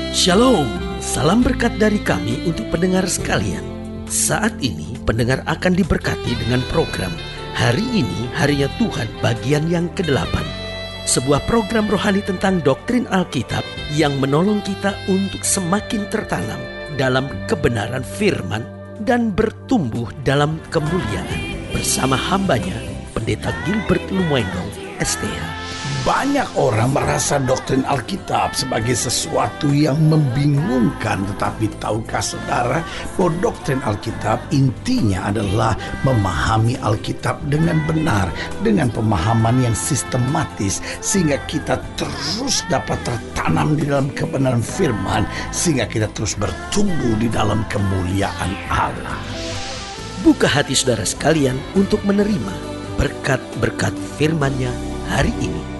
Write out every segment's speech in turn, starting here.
Shalom, salam berkat dari kami untuk pendengar sekalian. Saat ini pendengar akan diberkati dengan program Hari Ini Harinya Tuhan bagian yang ke-8. Sebuah program rohani tentang doktrin Alkitab yang menolong kita untuk semakin tertanam dalam kebenaran firman dan bertumbuh dalam kemuliaan. Bersama hambanya, Pendeta Gilbert Lumwendong, STH. Banyak orang merasa doktrin Alkitab sebagai sesuatu yang membingungkan. Tetapi tahukah saudara bahwa doktrin Alkitab intinya adalah memahami Alkitab dengan benar, dengan pemahaman yang sistematis, sehingga kita terus dapat tertanam di dalam kebenaran firman, sehingga kita terus bertumbuh di dalam kemuliaan Allah. Buka hati saudara sekalian untuk menerima berkat-berkat firman-Nya hari ini.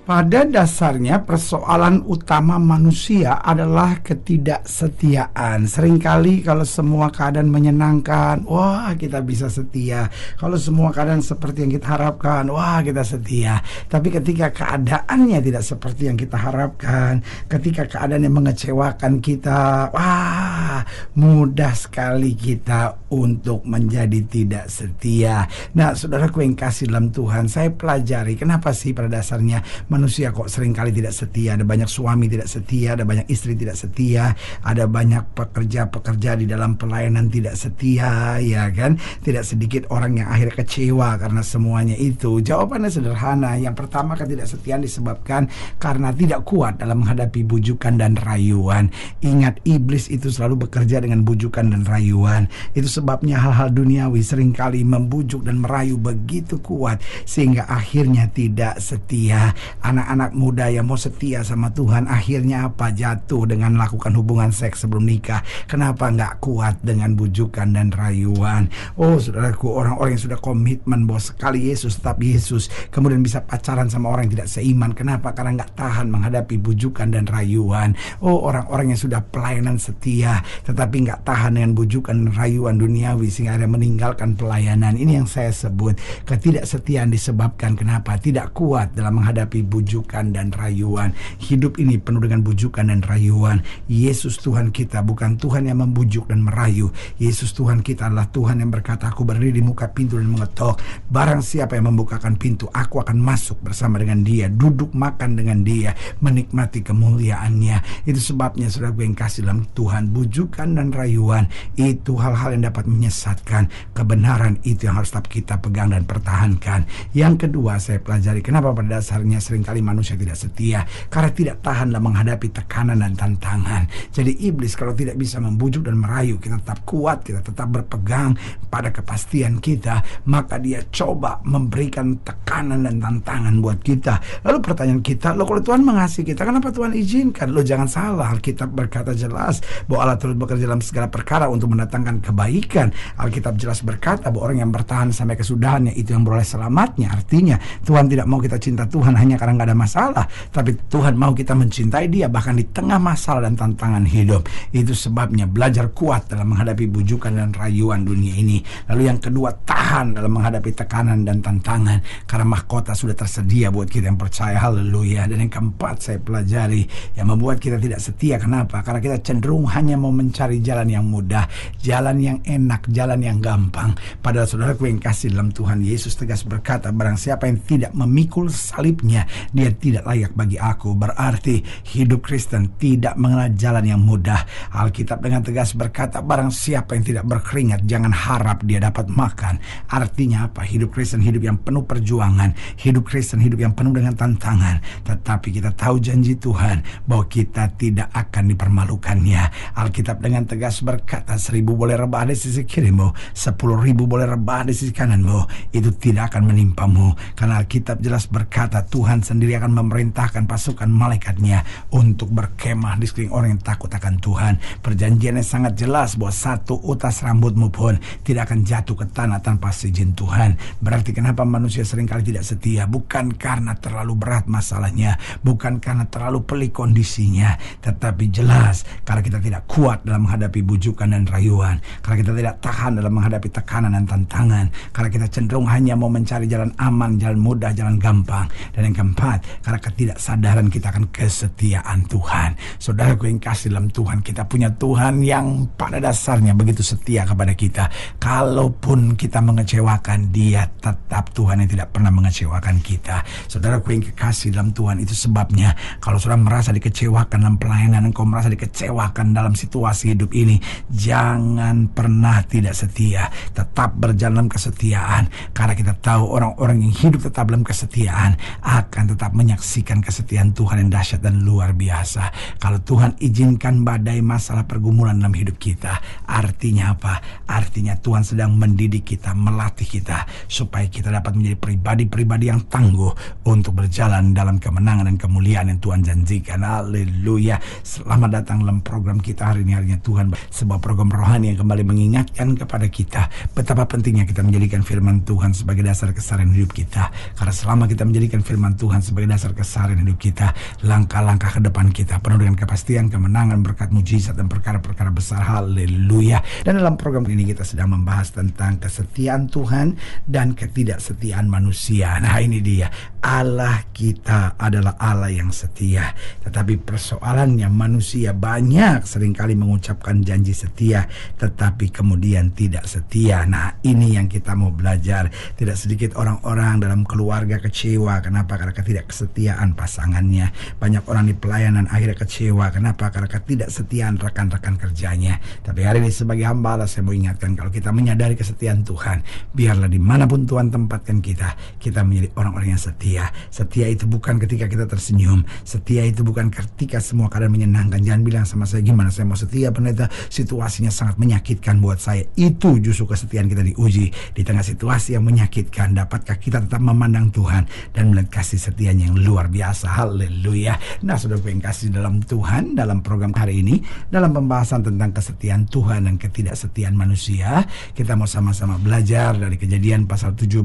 Pada dasarnya persoalan utama manusia adalah ketidaksetiaan. Seringkali kalau semua keadaan menyenangkan, wah kita bisa setia. Kalau semua keadaan seperti yang kita harapkan, wah kita setia. Tapi ketika keadaannya tidak seperti yang kita harapkan, ketika keadaan yang mengecewakan kita, wah mudah sekali kita untuk menjadi tidak setia. Nah, saudaraku yang kasih dalam Tuhan, saya pelajari kenapa sih pada dasarnya manusia kok seringkali tidak setia. Ada banyak suami tidak setia, ada banyak istri tidak setia, ada banyak pekerja-pekerja di dalam pelayanan tidak setia, ya kan? Tidak sedikit orang yang akhirnya kecewa karena semuanya itu. Jawabannya sederhana. Yang pertama, ketidaksetiaan disebabkan karena tidak kuat dalam menghadapi bujukan dan rayuan. Ingat, iblis itu selalu bekerja dengan bujukan dan rayuan. Itu sebabnya hal-hal duniawi seringkali membujuk dan merayu begitu kuat sehingga akhirnya tidak setia. Anak-anak muda yang mau setia sama Tuhan akhirnya apa? Jatuh dengan melakukan hubungan seks sebelum nikah. Kenapa? Nggak kuat dengan bujukan dan rayuan. Oh saudaraku, orang-orang yang sudah komitmen bahwa sekali Yesus tetap Yesus, kemudian bisa pacaran sama orang yang tidak seiman. Kenapa? Karena nggak tahan menghadapi bujukan dan rayuan. Oh, orang-orang yang sudah pelayanan setia tetapi nggak tahan dengan bujukan dan rayuan duniawi sehingga ada meninggalkan pelayanan. Ini yang saya sebut ketidaksetiaan disebabkan kenapa? Tidak kuat dalam menghadapi bujukan dan rayuan. Hidup ini penuh dengan bujukan dan rayuan. Yesus Tuhan kita bukan Tuhan yang membujuk dan merayu. Yesus Tuhan kita adalah Tuhan yang berkata, aku berdiri di muka pintu dan mengetok. Barang siapa yang membukakan pintu, aku akan masuk bersama dengan dia, duduk makan dengan dia, menikmati kemuliaannya. Itu sebabnya saudara yang kasih dalam Tuhan, bujukan dan rayuan itu hal-hal yang dapat menyesatkan. Kebenaran itu yang harus tetap kita pegang dan pertahankan. Yang kedua, saya pelajari kenapa pada dasarnya seringkali manusia tidak setia, karena tidak tahan dalam menghadapi tekanan dan tantangan. Jadi iblis kalau tidak bisa membujuk dan merayu kita tetap kuat, kita tetap berpegang pada kepastian kita, maka dia coba memberikan tekanan dan tantangan buat kita. Lalu pertanyaan kita, loh kalau Tuhan mengasihi kita, kenapa Tuhan izinkan? Loh jangan salah, Alkitab berkata jelas bahwa Allah terus bekerja dalam segala perkara untuk mendatangkan kebaikan. Alkitab jelas berkata bahwa orang yang bertahan sampai kesudahannya itu yang beroleh selamatnya. Artinya Tuhan tidak mau kita cinta Tuhan hanya karena nggak ada masalah, tapi Tuhan mau kita mencintai dia bahkan di tengah masalah dan tantangan hidup. Itu sebabnya belajar kuat dalam menghadapi bujukan dan rayuan dunia ini. Lalu yang kedua, tahan dalam menghadapi tekanan dan tantangan karena mahkota sudah tersedia buat kita yang percaya. Haleluya. Dan yang keempat, saya pelajari yang membuat kita tidak setia. Kenapa? Karena kita cenderung hanya mau mencari jalan yang mudah, jalan yang enak, jalan yang gampang. Padahal saudaraku yang kasih dalam Tuhan, Yesus tegas berkata, barang siapa yang tidak memikul salibnya, dia tidak layak bagi aku. Berarti hidup Kristen tidak mengenal jalan yang mudah. Alkitab dengan tegas berkata, barang siapa yang tidak berkeringat, jangan harap dia dapat makan. Artinya apa? Hidup Kristen hidup yang penuh perjuangan, hidup Kristen hidup yang penuh dengan tantangan. Tetapi kita tahu janji Tuhan bahwa kita tidak akan dipermalukannya. Alkitab dengan tegas berkata, 1.000 boleh rebah di sisi kirimu, 10.000 boleh rebah di sisi kananmu, itu tidak akan menimpamu. Karena Alkitab jelas berkata, Tuhan sendiri akan memerintahkan pasukan malaikatnya untuk berkemah di sekeliling orang yang takut akan Tuhan. Perjanjiannya sangat jelas bahwa satu utas rambutmu pun tidak akan jatuh ke tanah tanpa izin Tuhan. Berarti kenapa manusia seringkali tidak setia? Bukan karena terlalu berat masalahnya, bukan karena terlalu pelik kondisinya, tetapi jelas karena kita tidak kuat kuat dalam menghadapi bujukan dan rayuan, karena kita tidak tahan dalam menghadapi tekanan dan tantangan, karena kita cenderung hanya mau mencari jalan aman, jalan mudah, jalan gampang. Dan yang keempat, karena ketidaksadaran kita akan kesetiaan Tuhan. Saudaraku yang kasih dalam Tuhan, kita punya Tuhan yang pada dasarnya begitu setia kepada kita. Kalaupun kita mengecewakan, Dia tetap Tuhan yang tidak pernah mengecewakan kita. Saudaraku yang kekasih dalam Tuhan, itu sebabnya kalau saudara merasa dikecewakan dalam pelayanan, engkau merasa dikecewakan dalam situasi hidup ini, jangan pernah tidak setia. Tetap berjalan dalam kesetiaan, karena kita tahu orang-orang yang hidup tetap dalam kesetiaan akan tetap menyaksikan kesetiaan Tuhan yang dahsyat dan luar biasa. Kalau Tuhan izinkan badai masalah pergumulan dalam hidup kita, artinya apa? Artinya Tuhan sedang mendidik kita, melatih kita supaya kita dapat menjadi pribadi-pribadi yang tangguh untuk berjalan dalam kemenangan dan kemuliaan yang Tuhan janjikan. Haleluya. Selamat datang dalam program kita hari ini, harinya Tuhan, sebuah program rohani yang kembali mengingatkan kepada kita betapa pentingnya kita menjadikan firman Tuhan sebagai dasar keseharian hidup kita. Karena selama kita menjadikan firman Tuhan sebagai dasar keseharian hidup kita, langkah-langkah ke depan kita penuh dengan kepastian, kemenangan, berkat, mujizat, dan perkara-perkara besar. Haleluya. Dan dalam program ini kita sedang membahas tentang kesetiaan Tuhan dan ketidaksetiaan manusia. Nah, ini dia, Allah kita adalah Allah yang setia, tetapi persoalannya manusia banyak seringkali mengucapkan janji setia tetapi kemudian tidak setia. Nah, ini yang kita mau belajar. Tidak sedikit orang-orang dalam keluarga kecewa. Kenapa? Karena ketidaksetiaan pasangannya. Banyak orang di pelayanan akhirnya kecewa. Kenapa? Karena ketidaksetiaan rekan-rekan kerjanya. Tapi hari ini sebagai hamba Allah, saya mau ingatkan, kalau kita menyadari kesetiaan Tuhan, biarlah dimanapun Tuhan tempatkan kita menjadi orang-orang yang setia. Setia itu bukan ketika kita tersenyum. Setia itu bukan ketika semua keadaan menyenangkan. Jangan bilang sama saya, gimana saya mau setia pendeta, situasinya sangat menyakitkan buat saya. Itu justru kesetiaan kita diuji. Di tengah situasi yang menyakitkan, dapatkah kita tetap memandang Tuhan dan melihat kasih setianya yang luar biasa. Haleluya. Nah, saudara yang kasih dalam Tuhan, dalam program hari ini, dalam pembahasan tentang kesetiaan Tuhan dan ketidaksetiaan manusia, kita mau sama-sama belajar dari Kejadian pasal 17,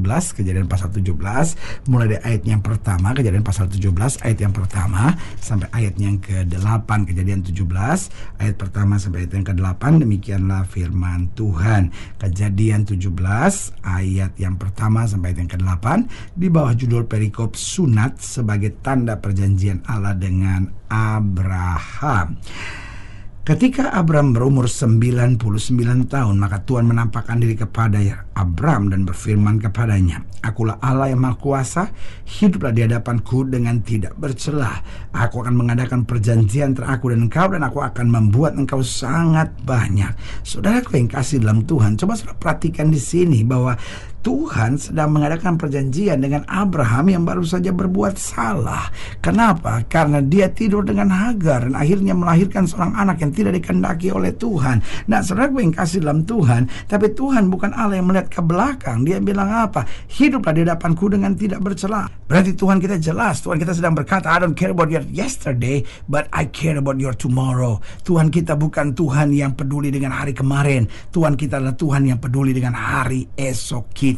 mulai dari ayat yang pertama, Kejadian pasal 17 ayat yang pertama sampai ayat yang ke-8. Kejadian 17 ayat pertama sampai ayat yang ke-8. Demikianlah firman Tuhan. Kejadian 17 ayat yang pertama sampai ayat yang ke-8 di bawah judul perikop sunat sebagai tanda perjanjian Allah dengan Abraham. Ketika Abram berumur 99 tahun, maka Tuhan menampakkan diri kepada Abram dan berfirman kepadanya, "Akulah Allah yang Maha Kuasa, hiduplah di hadapanku dengan tidak bercela. Aku akan mengadakan perjanjian antara aku dan engkau, dan aku akan membuat engkau sangat banyak." Saudaraku yang kasih dalam Tuhan, coba saudara perhatikan di sini bahwa Tuhan sedang mengadakan perjanjian dengan Abraham yang baru saja berbuat salah. Kenapa? Karena dia tidur dengan Hagar dan akhirnya melahirkan seorang anak yang tidak dikehendaki oleh Tuhan. Nah, saudara yang kasih dalam Tuhan, tapi Tuhan bukan Allah yang melihat ke belakang. Dia bilang apa? Hiduplah di hadapanku dengan tidak bercela. Berarti Tuhan kita jelas. Tuhan kita sedang berkata, I don't care about your yesterday, but I care about your tomorrow. Tuhan kita bukan Tuhan yang peduli dengan hari kemarin. Tuhan kita adalah Tuhan yang peduli dengan hari esok kita.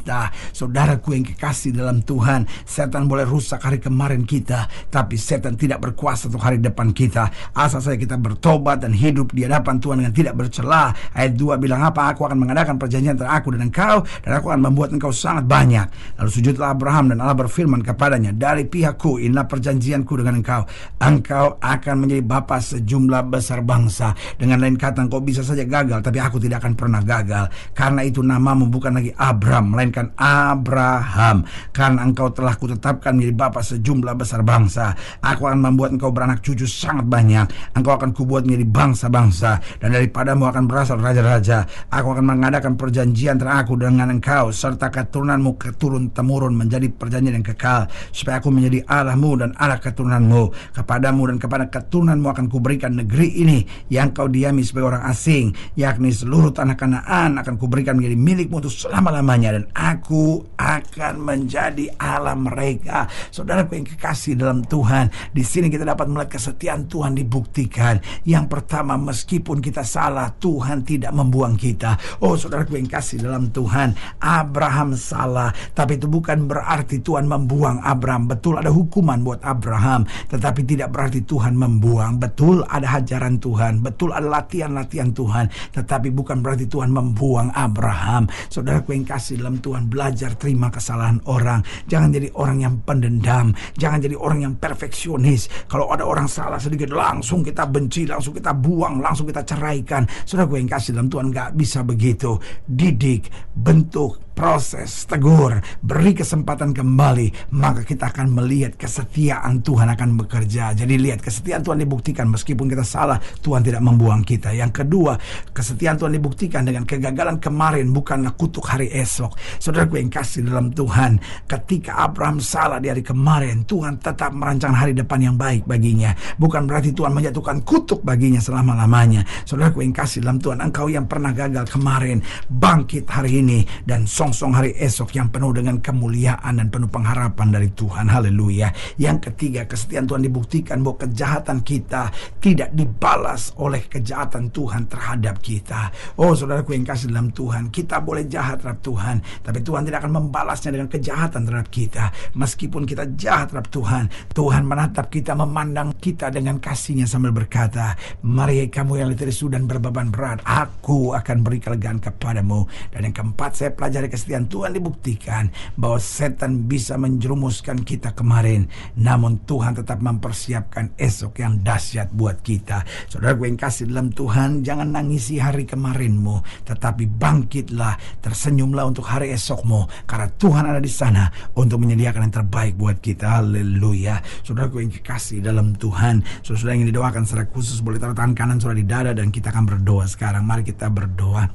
Saudaraku yang kekasih dalam Tuhan, setan boleh rusak hari kemarin kita, tapi setan tidak berkuasa untuk hari depan kita. Asal saja kita bertobat dan hidup di hadapan Tuhan dengan tidak bercela. Ayat 2 bilang apa? Aku akan mengadakan perjanjian antara aku dan engkau, dan aku akan membuat engkau sangat banyak. Lalu sujudlah Abraham, dan Allah berfirman kepadanya, dari pihakku inilah perjanjianku dengan engkau. Engkau akan menjadi bapa sejumlah besar bangsa. Dengan lain kata, engkau bisa saja gagal, tapi aku tidak akan pernah gagal. Karena itu namamu bukan lagi Abram, melainkan Abraham. Karena engkau telah kutetapkan menjadi bapa sejumlah besar bangsa. Aku akan membuat engkau beranak cucu sangat banyak. Engkau akan kubuat menjadi bangsa-bangsa, dan daripadamu akan berasal raja-raja. Aku akan mengadakan perjanjian antara aku dengan engkau serta keturunanmu keturun-temurun menjadi perjanjian yang kekal, supaya aku menjadi Allahmu dan Allah keturunanmu. Kepadamu dan kepada keturunanmu akan kuberikan negeri ini yang kau diami sebagai orang asing, yakni seluruh tanah Kanaan akan kuberikan menjadi milikmu untuk selama-lamanya, dan aku akan menjadi Allah mereka. Saudaraku yang kekasih dalam Tuhan, di sini kita dapat melihat kesetiaan Tuhan dibuktikan. Yang pertama, meskipun kita salah, Tuhan tidak membuang kita. Oh saudaraku yang kasih dalam Tuhan, Abraham salah, tapi itu bukan berarti Tuhan membuang Abraham. Betul ada hukuman buat Abraham, tetapi tidak berarti Tuhan membuang. Betul ada ajaran Tuhan, betul ada latihan-latihan Tuhan, tetapi bukan berarti Tuhan membuang Abraham. Saudaraku yang kasih dalam Tuhan, belajar terima kesalahan orang. Jangan jadi orang yang pendendam, jangan jadi orang yang perfeksionis. Kalau ada orang salah sedikit, langsung kita benci, langsung kita buang, langsung kita ceraikan. Saudaraku yang kasih dalam Tuhan, gak bisa begitu. Didik, bentuk, proses, tegur, beri kesempatan kembali, maka kita akan melihat kesetiaan Tuhan akan bekerja. Jadi lihat, kesetiaan Tuhan dibuktikan meskipun kita salah, Tuhan tidak membuang kita. Yang kedua, kesetiaan Tuhan dibuktikan dengan kegagalan kemarin bukanlah kutuk hari esok. Saudaraku yang kasih dalam Tuhan, ketika Abraham salah di hari kemarin, Tuhan tetap merancang hari depan yang baik baginya. Bukan berarti Tuhan menjatuhkan kutuk baginya selama-lamanya. Saudaraku yang kasih dalam Tuhan, engkau yang pernah gagal kemarin, bangkit hari ini dan songsong hari esok yang penuh dengan kemuliaan dan penuh pengharapan dari Tuhan. Haleluya. Yang ketiga, kesetiaan Tuhan dibuktikan bahwa kejahatan kita tidak dibalas oleh kejahatan Tuhan terhadap kita. Oh saudaraku yang kasih dalam Tuhan, kita boleh jahat terhadap Tuhan, tapi Tuhan tidak akan membalasnya dengan kejahatan terhadap kita. Meskipun kita jahat terhadap Tuhan, Tuhan menatap kita, memandang kita dengan kasih-Nya sambil berkata, mari kamu yang letih lesu dan berbeban berat, aku akan beri kelegaan kepadamu. Dan yang keempat, saya pelajari kesetiaan Tuhan dibuktikan bahwa setan bisa menjerumuskan kita kemarin, namun Tuhan tetap mempersiapkan esok yang dahsyat buat kita. Saudara gue yang kasih dalam Tuhan, jangan nangisi hari kemarinmu, tetapi bangkitlah, tersenyumlah untuk hari esokmu, karena Tuhan ada di sana untuk menyediakan yang terbaik buat kita. Haleluya. Saudara gue yang kekasih dalam Tuhan, saudara yang didoakan secara khusus boleh taruh tangan kanan saudara di dada, dan kita akan berdoa sekarang. Mari kita berdoa.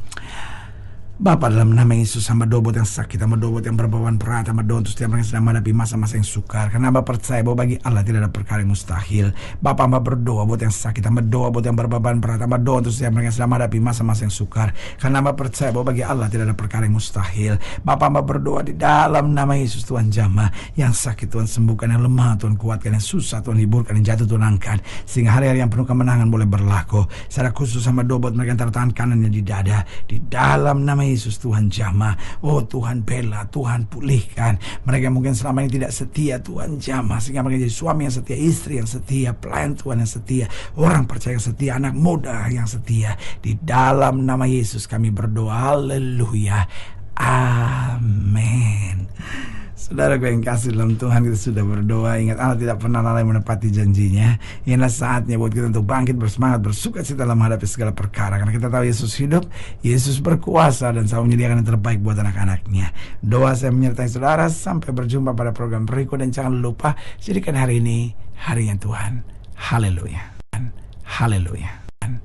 Bapa, dalam nama Yesus, hamba doa buat yang sakit, hamba doa buat yang berbeban berat, hamba doa untuk setiap orang yang sedang menghadapi masa-masa yang sukar, karena hamba percaya bahwa bagi Allah tidak ada perkara yang mustahil. Bapa, hamba berdoa buat yang sakit, hamba doa buat yang berbeban berat, hamba doa untuk setiap orang yang sedang menghadapi masa-masa yang sukar, karena hamba percaya bahwa bagi Allah tidak ada perkara yang mustahil. Bapa, hamba berdoa di dalam nama Yesus, Tuhan jamah yang sakit, Tuhan sembuhkan, yang lemah Tuhan kuatkan, yang susah Tuhan hiburkan, yang jatuh Tuhan angkat, sehingga hari-hari yang penuh kemenangan boleh berlaku. Secara khusus hamba doa buat mereka yang taruh tangan kanannya di dada, di dalam nama Yesus, Tuhan jamah. Oh Tuhan bela, Tuhan pulihkan mereka yang mungkin selama ini tidak setia, Tuhan jamah, sehingga mereka jadi suami yang setia, istri yang setia, pelayan Tuhan yang setia, orang percaya yang setia, anak muda yang setia. Di dalam nama Yesus kami berdoa. Haleluya. Amin. Saudara gue yang kasih dalam Tuhan, kita sudah berdoa. Ingat, Allah tidak pernah lalai menepati janjinya. Inilah saatnya buat kita untuk bangkit, bersemangat, bersukacita dalam menghadapi segala perkara, karena kita tahu Yesus hidup, Yesus berkuasa, dan selalu menyediakan yang terbaik buat anak-anaknya. Doa saya menyertai saudara. Sampai berjumpa pada program berikut, dan jangan lupa jadikan hari ini hari yang Tuhan. Haleluya. Haleluya.